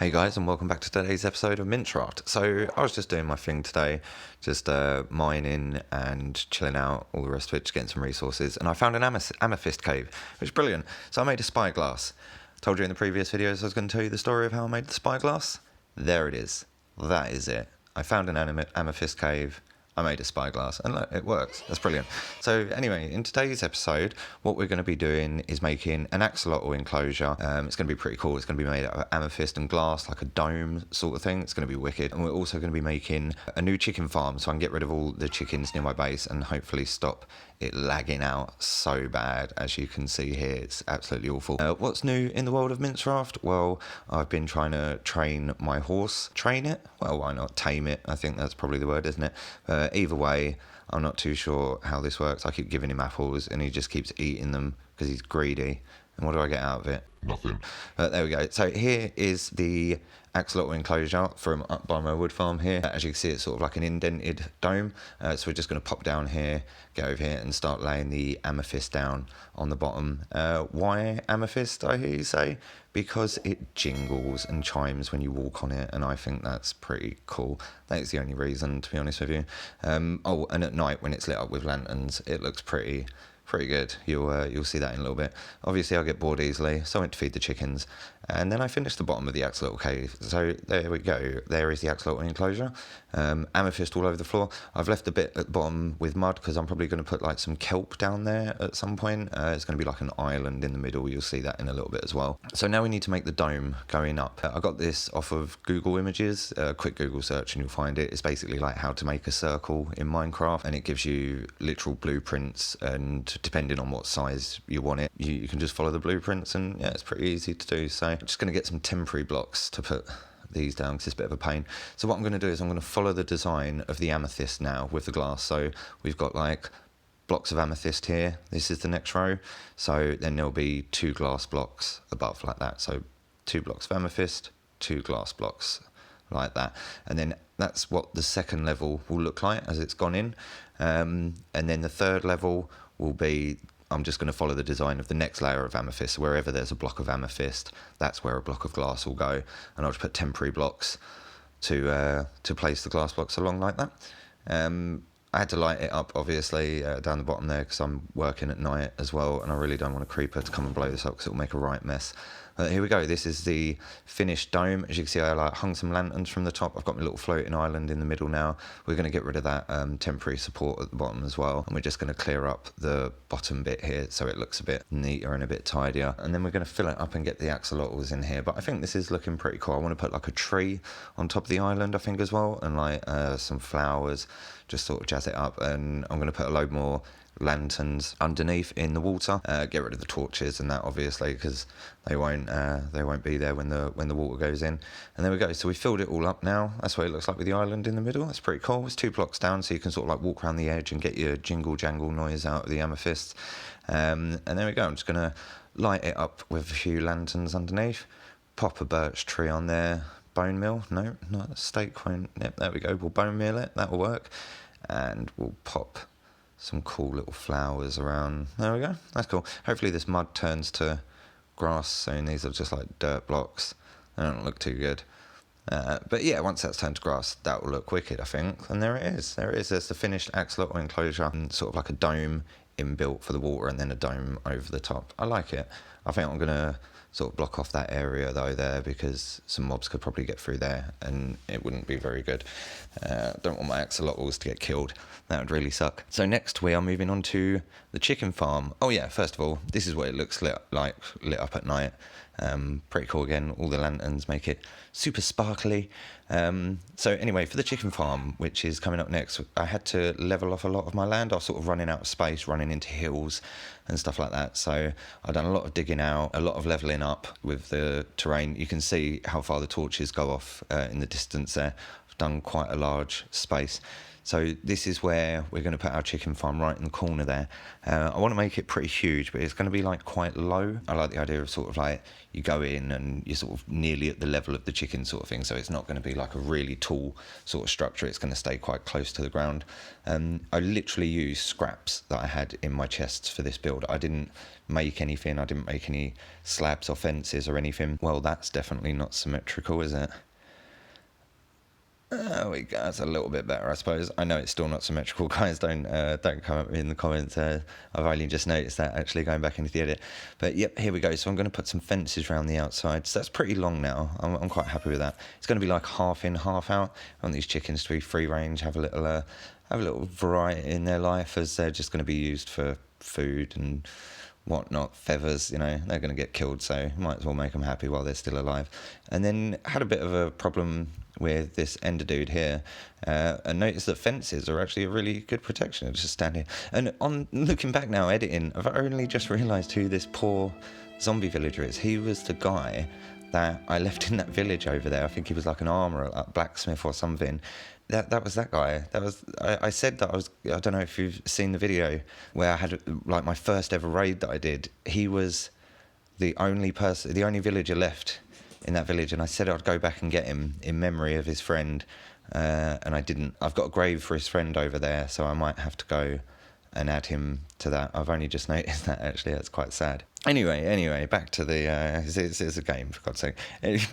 Hey guys, and welcome back to today's episode of Minceraft. So I was just doing my thing today, just mining and chilling out, all the rest of it, just getting some resources, and I found an amethyst cave, which is brilliant. So I made a spyglass. Told you in the previous videos I was going to tell you the story of how I made the spyglass. There it is. That is it. I found an amethyst cave. I made a spyglass, and look, it works. That's brilliant. So anyway, in today's episode, what we're going to be doing is making an axolotl enclosure. It's going to be pretty cool. It's going to be made out of amethyst and glass, like a dome sort of thing. It's going to be wicked. And we're also going to be making a new chicken farm, so I can get rid of all the chickens near my base and hopefully stop it lagging out so bad. As you can see here, it's absolutely awful. What's new in the world of Minceraft? Well, I've been trying to train my horse. Train it? Well, why not tame it? I think that's probably the word, isn't it? Either way, I'm not too sure how this works. I keep giving him apples and he just keeps eating them because he's greedy. And what do I get out of it? Nothing. There we go. So here is the axolotl enclosure from up by my wood farm here. As you can see, it's sort of like an indented dome. So we're just going to pop down here, get over here and start laying the amethyst down on the bottom. Why amethyst, I hear you say? Because it jingles and chimes when you walk on it, and I think that's pretty cool. That's the only reason, to be honest with you. Oh, and at night when it's lit up with lanterns, it looks pretty good. You'll see that in a little bit. Obviously I get bored easily, so I went to feed the chickens, and then I finished the bottom of the axolotl cave. So there we go. There is the axolotl enclosure. Amethyst all over the floor. I've left a bit at the bottom with mud because I'm probably going to put like some kelp down there at some point. It's going to be like an island in the middle. You'll see that in a little bit as well. So now we need to make the dome going up. I got this off of Google Images. Quick Google search and you'll find it. It's basically like how to make a circle in Minecraft, and it gives you literal blueprints, and depending on what size you want it, you can just follow the blueprints, and yeah, it's pretty easy to do. So I'm just going to get some temporary blocks to put these down because it's a bit of a pain. So what I'm going to do is I'm going to follow the design of the amethyst now with the glass. So we've got like blocks of amethyst here. This is the next row. So then there'll be 2 glass blocks above like that. So 2 blocks of amethyst, 2 glass blocks like that. And then that's what the second level will look like as it's gone in. And then the third level will be, I'm just going to follow the design of the next layer of amethyst. So wherever there's a block of amethyst, that's where a block of glass will go. And I'll just put temporary blocks to place the glass blocks along like that. I had to light it up, obviously, down the bottom there because I'm working at night as well, and I really don't want a creeper to come and blow this up because it'll make a right mess. Here we go. This is the finished dome. As you can see, I hung some lanterns from the top. I've got my little floating island in the middle now. We're going to get rid of that temporary support at the bottom as well, and we're just going to clear up the bottom bit here so it looks a bit neater and a bit tidier. And then we're going to fill it up and get the axolotls in here. But I think this is looking pretty cool. I want to put like a tree on top of the island, I think, as well, and like some flowers, just sort of jazz it up. And I'm going to put a load more lanterns underneath in the water. Get rid of the torches and that, obviously, because they won't be there when the water goes in. And there we go. So we filled it all up now. That's what it looks like with the island in the middle. That's pretty cool. It's 2 blocks down, so you can sort of like walk around the edge and get your jingle jangle noise out of the amethyst. And there we go. I'm just gonna light it up with a few lanterns underneath. Pop a birch tree on there. Bone meal? No, not a stake won't. Yep, there we go. We'll bone meal it. That'll work. And we'll pop some cool little flowers around. There we go. That's cool. Hopefully this mud turns to grass soon. These are just like dirt blocks. They don't look too good. But yeah, once that's turned to grass, that will look wicked, I think. And there it is. There it is. There's the finished axolotl enclosure, and sort of like a dome inbuilt for the water, and then a dome over the top. I like it. I think I'm going to sort of block off that area though there, because some mobs could probably get through there and it wouldn't be very good. Don't want my axolotls to get killed. That would really suck. So next we are moving on to the chicken farm. Oh yeah, first of all, this is what it looks lit up at night. Pretty cool again. All the lanterns make it super sparkly. So anyway, for the chicken farm, which is coming up next, I had to level off a lot of my land. I was sort of running out of space, running into hills and stuff like that. So I've done a lot of digging out, a lot of leveling up with the terrain. You can see how far the torches go off in the distance there. I've done quite a large space. So this is where we're going to put our chicken farm, right in the corner there. I want to make it pretty huge, but it's going to be like quite low. I like the idea of sort of like you go in and you're sort of nearly at the level of the chicken sort of thing. So it's not going to be like a really tall sort of structure. It's going to stay quite close to the ground. I literally used scraps that I had in my chests for this build. I didn't make anything. I didn't make any slabs or fences or anything. Well, that's definitely not symmetrical, is it? That's a little bit better, I suppose. I know it's still not symmetrical, guys. Don't come at me in the comments. I've only just noticed that actually going back into the edit. But yep, here we go. So I'm going to put some fences around the outside. So that's pretty long now. I'm quite happy with that. It's going to be like half in, half out. I want these chickens to be free range, have a little variety in their life, as they're just going to be used for food and whatnot, feathers, they're going to get killed, so might as well make them happy while they're still alive. And then had a bit of a problem with this ender dude here, and noticed that fences are actually a really good protection. It's just stand here. And on looking back now, editing, I've only just realised who this poor zombie villager is. He was the guy that I left in that village over there. I think he was like an armourer, like blacksmith or something. That was that guy. I said that I don't know if you've seen the video where I had like my first ever raid that I did. He was the only villager left in that village, and I said I'd go back and get him in memory of his friend, and I didn't. I've got a grave for his friend over there, so I might have to go and add him to that. I've only just noticed that, actually. That's quite sad. Anyway, back to the it's a game, for God's sake.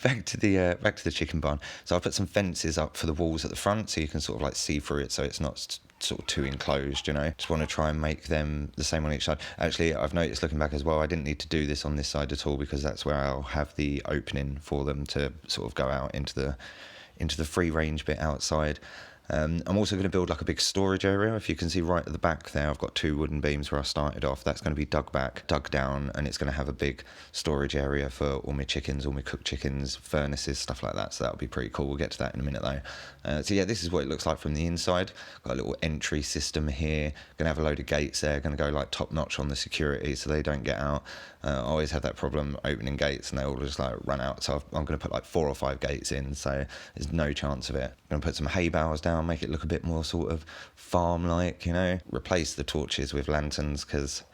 Back to the chicken barn. So I'll put some fences up for the walls at the front, so you can sort of like see through it, so it's not sort of too enclosed. Just want to try and make them the same on each side. Actually, I've noticed looking back as well, I didn't need to do this on this side at all, because that's where I'll have the opening for them to sort of go out into the free range bit outside. I'm also going to build like a big storage area. If you can see right at the back there, I've got 2 wooden beams where I started off. That's going to be dug down, and it's going to have a big storage area for all my chickens, all my cooked chickens, furnaces, stuff like that. So that'll be pretty cool. We'll get to that in a minute though. So yeah, this is what it looks like from the inside. Got a little entry system here. Going to have a load of gates there. Going to go like top notch on the security so they don't get out. I always had that problem opening gates and they all just like run out. So I'm going to put like 4 or 5 gates in, so there's no chance of it. I'm going to put some hay bales down, make it look a bit more sort of farm-like, Replace the torches with lanterns, because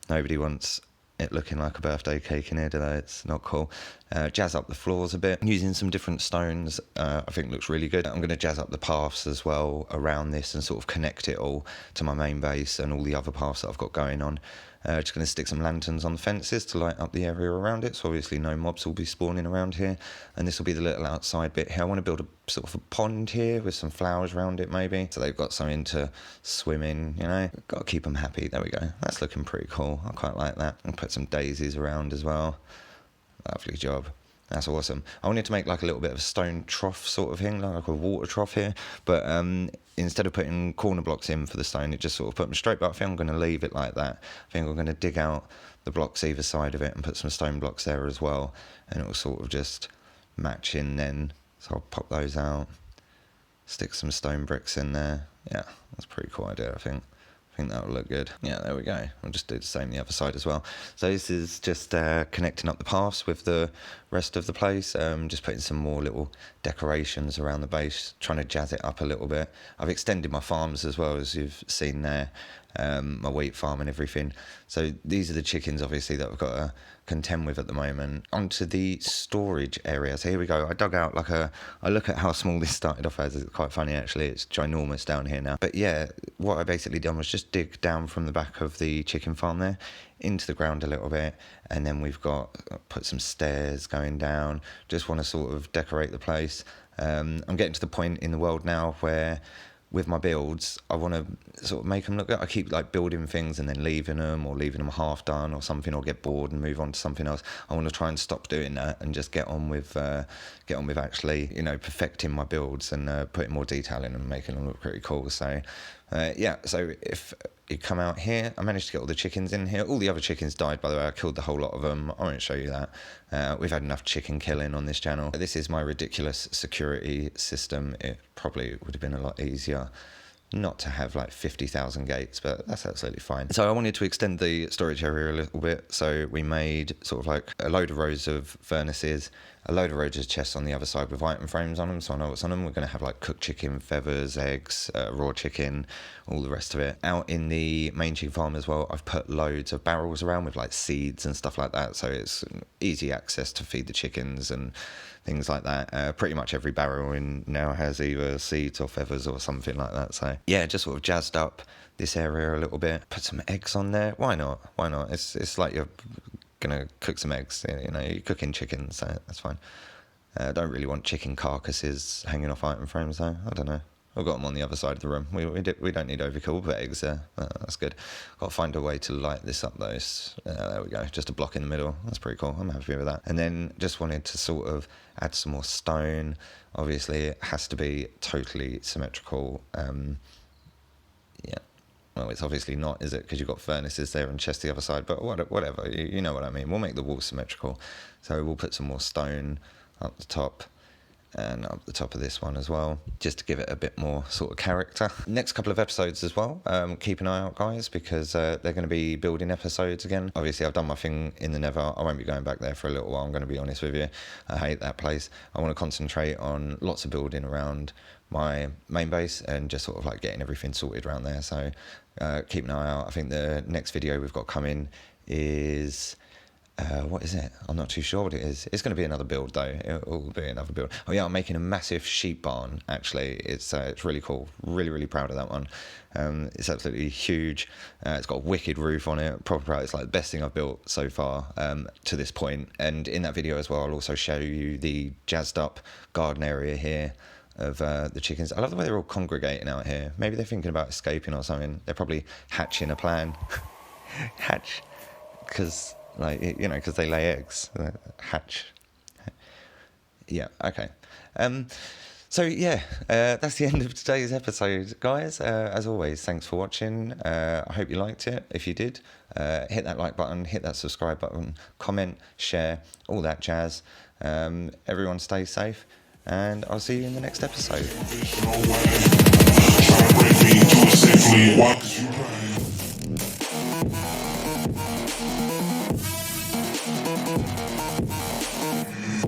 nobody wants it looking like a birthday cake in here, do they? It's not cool. Jazz up the floors a bit, using some different stones. I think looks really good. I'm going to jazz up the paths as well around this and sort of connect it all to my main base and all the other paths that I've got going on. Just going to stick some lanterns on the fences to light up the area around it, so obviously no mobs will be spawning around here. And this will be the little outside bit here. I want to build a sort of a pond here with some flowers around it maybe, so they've got something to swim in, Got to keep them happy. There we go. That's looking pretty cool. I quite like that. And put some daisies around as well. Lovely job. That's awesome. I wanted to make like a little bit of a stone trough sort of thing, like a water trough here, but instead of putting corner blocks in for the stone, it just sort of put them straight, but I think I'm going to leave it like that. I think I'm going to dig out the blocks either side of it and put some stone blocks there as well, and it will sort of just match in then. So I'll pop those out, stick some stone bricks in there. Yeah, that's a pretty cool idea, I think. I think that will look good. Yeah, there we go. I'll just do the same the other side as well. So this is just connecting up the paths with the rest of the place. Just putting some more little decorations around the base, trying to jazz it up a little bit. I've extended my farms as well, as you've seen there. My wheat farm and everything. So these are the chickens obviously that I've got to contend with at the moment. Onto the storage area. So here we go. I dug out I look at how small this started off as. It's quite funny actually. It's ginormous down here now. But yeah, what I basically done was just dig down from the back of the chicken farm there into the ground a little bit, and then we've put some stairs going down. Just want to sort of decorate the place. I'm getting to the point in the world now where with my builds, I want to sort of make them look good. I keep like building things and then leaving them half done or something, or get bored and move on to something else. I want to try and stop doing that and just get on with actually, perfecting my builds and putting more detail in and making them look pretty cool. So, so if you come out here, I managed to get all the chickens in here. All the other chickens died, by the way. I killed the whole lot of them. I won't show you that. We've had enough chicken killing on this channel. This is my ridiculous security system. It probably would have been a lot easier not to have like 50,000 gates, but that's absolutely fine. So I wanted to extend the storage area a little bit, so we made sort of like a load of rows of furnaces, a load of roaches chests on the other side with item frames on them, so I know what's on them. We're going to have like cooked chicken, feathers, eggs, raw chicken, all the rest of it. Out in the main chicken farm as well, I've put loads of barrels around with like seeds and stuff like that, so it's easy access to feed the chickens and things like that. Pretty much every barrel in now has either seeds or feathers or something like that. So yeah, just sort of jazzed up this area a little bit. Put some eggs on there. Why not? Why not? It's like you're gonna cook some eggs. You know, you're cooking chicken, so that's fine. Don't really want chicken carcasses hanging off item frames though. I don't know. I've got them on the other side of the room. We don't need overkill, but eggs there. That's good. Got to find a way to light this up though. There we go. Just a block in the middle. That's pretty cool. I'm happy with that. And then just wanted to sort of add some more stone. Obviously, it has to be totally symmetrical. Yeah. Well, it's obviously not, is it? Because you've got furnaces there and chests the other side. But whatever. You know what I mean. We'll make the walls symmetrical. So we'll put some more stone up the top. And up the top of this one as well, just to give it a bit more sort of character. Next couple of episodes as well, keep an eye out guys, because they're going to be building episodes again. Obviously I've done my thing in the Nether. I won't be going back there for a little while, I'm going to be honest with you. I hate that place. I want to concentrate on lots of building around my main base and just sort of like getting everything sorted around there. So keep an eye out. I think the next video we've got coming is... what is it? I'm not too sure what it is. It's going to be another build though. It will be another build. Oh yeah, I'm making a massive sheep barn actually. It's really cool. Really proud of that one. It's absolutely huge. It's got a wicked roof on it. Proper. It's like the best thing I've built so far to this point. And in that video as well, I'll also show you the jazzed up garden area here of the chickens. I love the way they're all congregating out here. Maybe they're thinking about escaping or something. They're probably hatching a plan. Hatch, because... like, you know, because they lay eggs. Hatch. Yeah, okay. So, yeah, that's the end of today's episode, guys. As always, thanks for watching. I hope you liked it. If you did, hit that like button, hit that subscribe button, comment, share, all that jazz. Everyone stay safe, and I'll see you in the next episode.